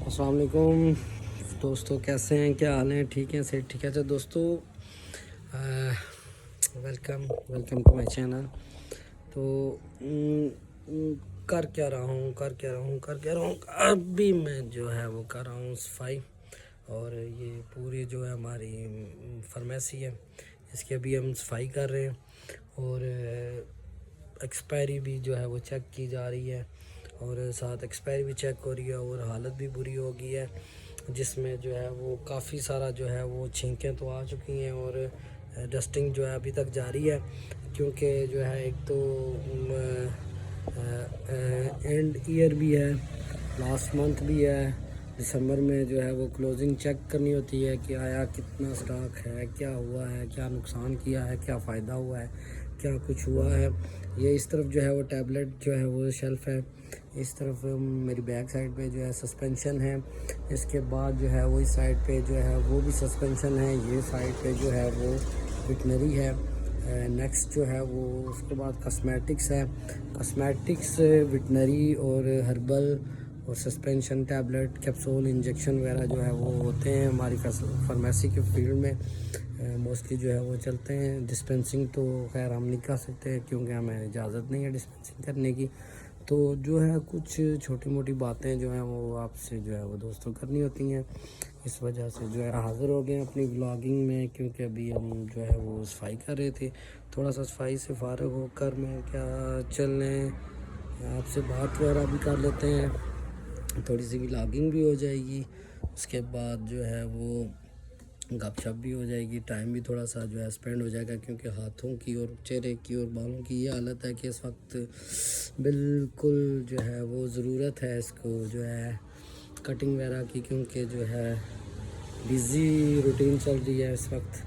السلام علیکم دوستو، کیسے ہیں؟ کیا حال ہیں؟ ٹھیک ہیں؟ صحیح ٹھیک ہے؟ اچھا دوستو، ویلکم ٹو مائی چینل۔ تو کر کیا رہا ہوں ابھی میں جو ہے وہ کر رہا ہوں صفائی، اور یہ پوری جو ہے ہماری فارمیسی ہے، اس کی ابھی ہم صفائی کر رہے ہیں، اور ایکسپائری بھی جو ہے وہ چیک کی جا رہی ہے، اور ساتھ ایکسپائری بھی چیک ہو رہی ہے، اور حالت بھی بری ہو گئی ہے، جس میں جو ہے وہ کافی سارا جو ہے وہ چھینکیں تو آ چکی ہیں، اور ڈسٹنگ جو ہے ابھی تک جاری ہے، کیونکہ جو ہے ایک تو اینڈ ایئر بھی ہے، لاسٹ منتھ بھی ہے، دسمبر میں جو ہے وہ کلوزنگ چیک کرنی ہوتی ہے کہ آیا کتنا سٹاک ہے، کیا ہوا ہے، کیا نقصان کیا ہے، کیا فائدہ ہوا ہے، کیا کچھ ہوا ہے۔ یہ اس طرف جو ہے وہ ٹیبلٹ جو ہے وہ شیلف ہے، اس طرف میری بیک سائڈ پہ جو ہے سسپینشن ہے، اس کے بعد جو ہے وہ اس سائڈ پہ جو ہے وہ بھی سسپینشن ہے، یہ سائڈ پہ جو ہے وہ وٹنری ہے، نیکسٹ جو ہے وہ اس کے بعد کاسمیٹکس ہے، کاسمیٹکس وٹنری اور ہربل اور سسپینشن ٹیبلٹ کیپسول انجیکشن وغیرہ جو ہے وہ ہوتے ہیں ہماری فارمیسی کے فیلڈ میں، موسٹلی جو ہے وہ چلتے ہیں۔ ڈسپینسنگ تو خیر ہم نہیں کر سکتے کیونکہ ہمیں اجازت نہیں ہے ڈسپینسنگ کرنے کی، تو جو ہے کچھ چھوٹی موٹی باتیں جو ہیں وہ آپ سے جو ہے وہ دوستوں کرنی ہوتی ہیں، اس وجہ سے جو ہے حاضر ہو گئے ہیں اپنی ولاگنگ میں، کیونکہ ابھی ہم جو ہے وہ صفائی کر رہے تھے، تھوڑا سا صفائی سے فارغ ہو کر میں کیا چل رہے ہیں آپ سے بات وغیرہ بھی کر لیتے ہیں، تھوڑی سی ولاگنگ بھی ہو جائے گی، اس کے بعد جو ہے وہ گپ شپ بھی ہو جائے گی، ٹائم بھی تھوڑا سا جو ہے اسپینڈ ہو جائے گا، کیونکہ ہاتھوں کی اور چہرے کی اور بالوں کی یہ حالت ہے کہ اس وقت بالکل جو ہے وہ ضرورت ہے اس کو جو ہے کٹنگ وغیرہ کی، کیونکہ جو ہے بیزی روٹین چل رہی ہے اس وقت،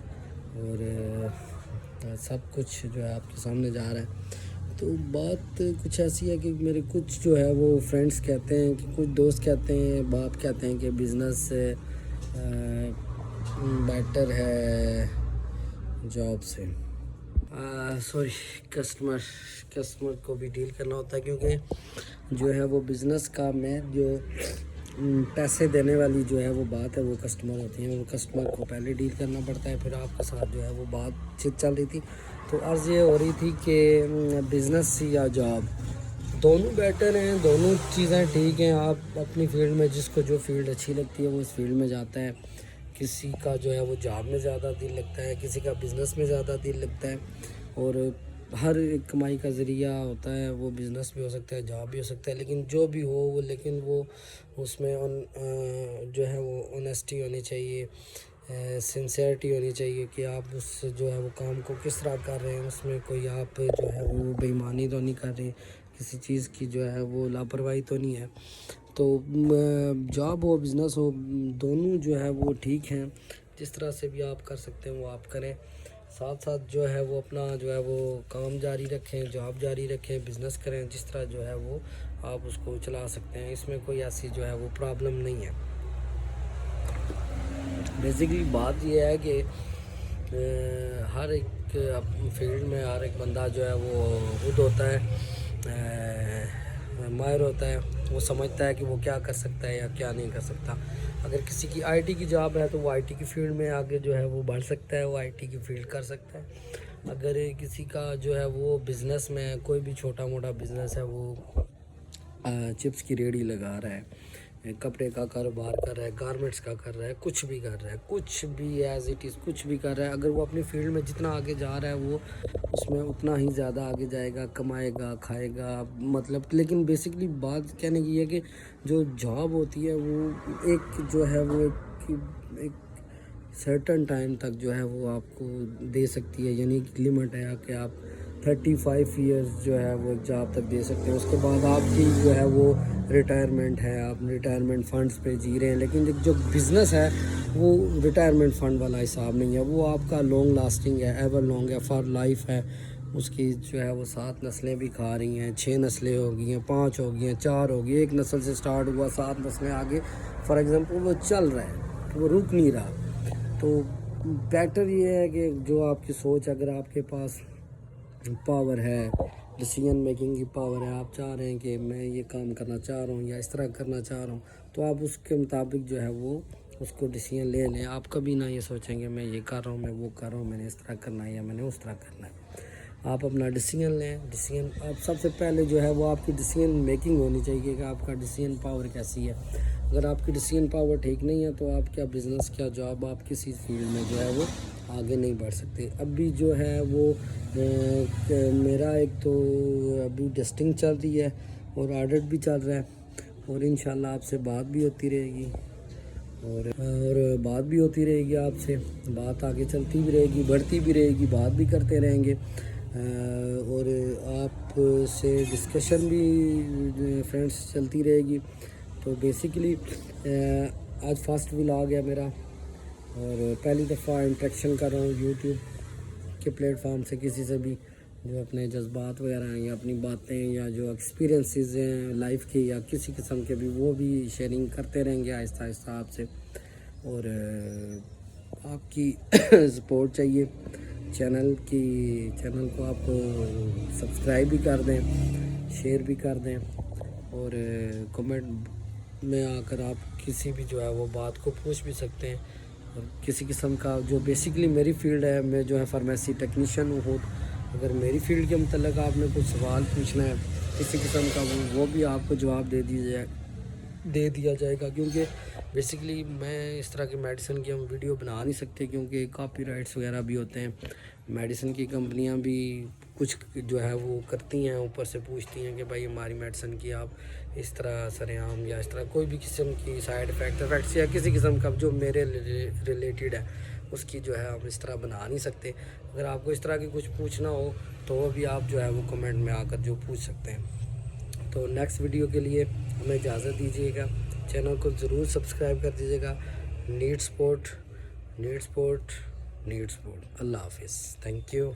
اور سب کچھ جو ہے آپ کے سامنے جا رہا ہے۔ تو بات کچھ ایسی ہے کہ میرے کچھ جو ہے وہ فرینڈس کہتے ہیں، کہ کچھ دوست کہتے ہیں، باپ کہتے ہیں کہ بزنس بیٹر ہے جاب سے، سوری کسٹمر کو بھی ڈیل کرنا ہوتا ہے، کیونکہ جو ہے وہ بزنس کا مین جو پیسے دینے والی جو ہے وہ بات ہے وہ کسٹمر ہوتی ہیں، وہ کسٹمر کو پہلے ڈیل کرنا پڑتا ہے، پھر آپ کے ساتھ جو ہے وہ بات چیت چل رہی تھی، تو عرض یہ ہو رہی تھی کہ بزنس یا جاب دونوں بیٹر ہیں، دونوں چیزیں ٹھیک ہیں، آپ اپنی فیلڈ میں جس کو جو فیلڈ اچھی لگتی ہے وہ اس فیلڈ میں جاتا ہے، کسی کا جو ہے وہ جاب میں زیادہ دل لگتا ہے، کسی کا بزنس میں زیادہ دل لگتا ہے، اور ہر ایک کمائی کا ذریعہ ہوتا ہے، وہ بزنس بھی ہو سکتا ہے، جاب بھی ہو سکتا ہے، لیکن جو بھی ہو وہ لیکن وہ اس میں جو ہے وہ آنیسٹی ہونی چاہیے، سنسیئرٹی ہونی چاہیے کہ آپ اس جو ہے وہ کام کو کس طرح کر رہے ہیں، اس میں کوئی آپ جو ہے وہ بے ایمانی تو نہیں کر رہے، کسی چیز کی جو ہے وہ لاپرواہی تو نہیں ہے۔ تو جاب ہو بزنس ہو دونوں جو ہے وہ ٹھیک ہیں، جس طرح سے بھی آپ کر سکتے ہیں وہ آپ کریں، ساتھ ساتھ جو ہے وہ اپنا جو ہے وہ کام جاری رکھیں، جاب جاری رکھیں، بزنس کریں، جس طرح جو ہے وہ آپ اس کو چلا سکتے ہیں، اس میں کوئی ایسی جو ہے وہ پرابلم نہیں ہے۔ بیسیکلی بات یہ ہے کہ ہر ایک فیلڈ میں ہر ایک بندہ جو ہے وہ خود ہوتا ہے، ماہر ہوتا ہے، وہ سمجھتا ہے کہ وہ کیا کر سکتا ہے یا کیا نہیں کر سکتا۔ اگر کسی کی آئی ٹی کی جاب ہے تو وہ آئی ٹی کی فیلڈ میں آگے جو ہے وہ بڑھ سکتا ہے، وہ آئی ٹی کی فیلڈ کر سکتا ہے۔ اگر کسی کا جو ہے وہ بزنس میں کوئی بھی چھوٹا موٹا بزنس ہے، وہ چپس کی ریڑھی لگا رہا ہے، کپڑے کا کاروبار کر رہا ہے، گارمنٹس کا کر رہا ہے، کچھ بھی کر رہا ہے، کچھ بھی ایز اٹ از کچھ بھی کر رہا ہے، اگر وہ اپنی فیلڈ میں جتنا آگے جا رہا ہے وہ اس میں اتنا ہی زیادہ آگے جائے گا، کمائے گا، کھائے گا، مطلب لیکن بیسکلی بات کہنے کی ہے کہ جو جاب ہوتی ہے وہ ایک جو ہے وہ ایک سرٹن ٹائم تک جو ہے وہ آپ کو دے سکتی ہے، یعنی ایک لمٹ ہے کہ آپ 35 ایئرز جو ہے وہ ایک جاب تک دے سکتے ہیں، اس کے بعد آپ کی جو ہے وہ ریٹائرمنٹ ہے، آپ ریٹائرمنٹ فنڈز پہ جی رہے ہیں، لیکن جو بزنس ہے وہ ریٹائرمنٹ فنڈ والا حساب نہیں ہے، وہ آپ کا لانگ لاسٹنگ ہے، ایور لانگ ہے، فار لائف ہے، اس کی جو ہے وہ 7 نسلیں بھی کھا رہی ہیں، 6 نسلیں ہو گئی ہیں، 5 ہو گئی ہیں، 4 ہو گئی، ایک نسل سے سٹارٹ ہوا، 7 نسلیں آگے فار ایگزامپل وہ چل رہا ہے، وہ رک نہیں رہا۔ تو بیٹر یہ ہے کہ جو آپ کی سوچ، اگر آپ کے پاس پاور ہے، ڈیسیژن میکنگ کی پاور ہے، آپ چاہ رہے ہیں کہ میں یہ کام کرنا چاہ رہا ہوں یا اس طرح کرنا چاہ رہا ہوں، تو آپ اس کے مطابق جو ہے وہ اس کو ڈیسیجن لے لیں. آپ کبھی نہ یہ سوچیں گے میں یہ کر رہا ہوں, میں وہ کر رہا ہوں, میں نے اس طرح کرنا ہے یا میں نے اس طرح کرنا ہے. آپ اپنا ڈیسیجن لیں. ڈیسیجن آپ سب سے پہلے جو ہے وہ آپ کی ڈیسیجن میکنگ ہونی چاہیے کہ آپ کا ڈیسیجن پاور کیسی ہے. اگر آپ کی ڈیسیجن پاور ٹھیک نہیں ہے تو آپ کیا بزنس, کیا جاب, آپ کسی فیلڈ میں جو ہے وہ آگے نہیں بڑھ سکتے. ابھی جو ہے وہ میرا ایک تو ابھی ٹیسٹنگ چل رہی ہے اور آڈٹ بھی چل رہا ہے, اور انشاءاللہ آپ سے بات بھی ہوتی رہے گی, اور بات بھی ہوتی رہے گی آپ سے, بات آگے چلتی بھی رہے گی, بڑھتی بھی رہے گی, بات بھی کرتے رہیں گے, اور آپ سے ڈسکشن بھی فرینڈس چلتی رہے گی. تو بیسیکلی آج فرسٹ ولاگ ہے میرا, اور پہلی دفعہ انٹریکشن کر رہا ہوں یوٹیوب کے پلیٹ فارم سے کسی سے بھی, جو اپنے جذبات وغیرہ ہیں یا اپنی باتیں یا جو ایکسپیرینسز ہیں لائف کی یا کسی قسم کے بھی, وہ بھی شیئرنگ کرتے رہیں گے آہستہ آہستہ آپ سے. اور آپ کی سپورٹ چاہیے چینل کو آپ سبسکرائب بھی کر دیں, شیئر بھی کر دیں, اور کمنٹ میں آ کر آپ کسی بھی جو ہے وہ بات کو پوچھ بھی سکتے ہیں. اور کسی قسم کا جو بیسیکلی میری فیلڈ ہے, میں جو ہے فارمیسی ٹیکنیشین ہوں, اگر میری فیلڈ کے متعلق آپ نے کچھ سوال پوچھنا ہے کسی قسم کا, وہ بھی آپ کو جواب دے دیا جائے گا. کیونکہ بیسیکلی میں اس طرح کی میڈیسن کی ہم ویڈیو بنا نہیں سکتے کیونکہ کاپی رائٹس وغیرہ بھی ہوتے ہیں. میڈیسن کی کمپنیاں بھی کچھ جو ہے وہ کرتی ہیں, اوپر سے پوچھتی ہیں کہ بھائی ہماری میڈیسن کی آپ اس طرح سرعام یا اس طرح کوئی بھی قسم کی سائیڈ افیکٹس یا کسی قسم کا جو میرے ریلیٹڈ ہے اس کی جو ہے ہم اس طرح بنا نہیں سکتے. اگر آپ کو اس طرح کی کچھ پوچھنا ہو تو وہ بھی آپ جو ہے وہ کمنٹ میں آ کر جو پوچھ سکتے ہیں. تو نیکسٹ ویڈیو کے لیے ہمیں اجازت دیجیے گا. چینل کو ضرور سبسکرائب کر دیجیے گا. Need support. اللہ حافظ. Thank you.